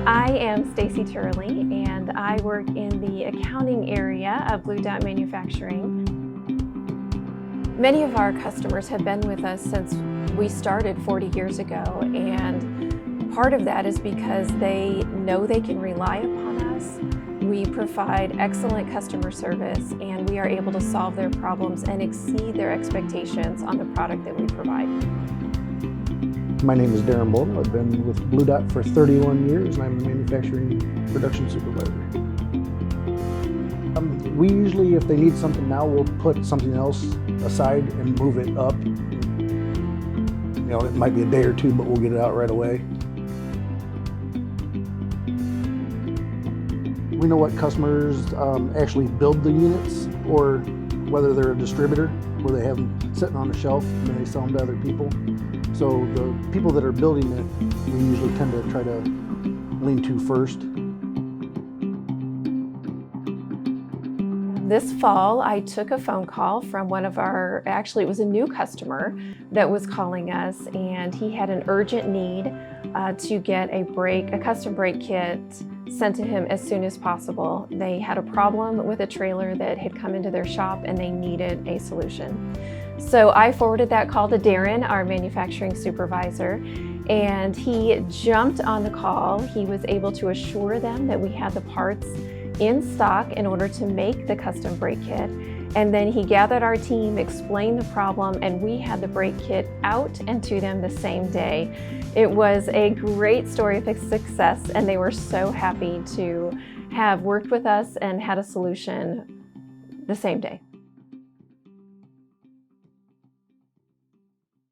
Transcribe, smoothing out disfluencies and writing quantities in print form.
I am Stacy Turley, and I work in the accounting area of Bludot Manufacturing. Many of our customers have been with us since we started 40 years ago, and part of that is because they know they can rely upon us. We provide excellent customer service, and we are able to solve their problems and exceed their expectations on the product that we provide. My name is Darren Bolton. I've been with Bludot for 31 years, and I'm a manufacturing production supervisor. We usually, if they need something now, we'll put something else aside and move it up. You know, it might be a day or two, but we'll get it out right away. We know what customers actually build the units, or whether they're a distributor, where they have them sitting on the shelf and then they sell them to other people. So the people that are building it, we usually tend to try to lean to first. This fall, I took a phone call from one of our, actually it was a new customer that was calling us, and he had an urgent need to get a custom brake kit sent to him as soon as possible. They had a problem with a trailer that had come into their shop and they needed a solution. So I forwarded that call to Darren, our manufacturing supervisor, and he jumped on the call. He was able to assure them that we had the parts in stock in order to make the custom brake kit. And then he gathered our team, explained the problem, and we had the brake kit out and to them the same day. It was a great story of success, and they were so happy to have worked with us and had a solution the same day.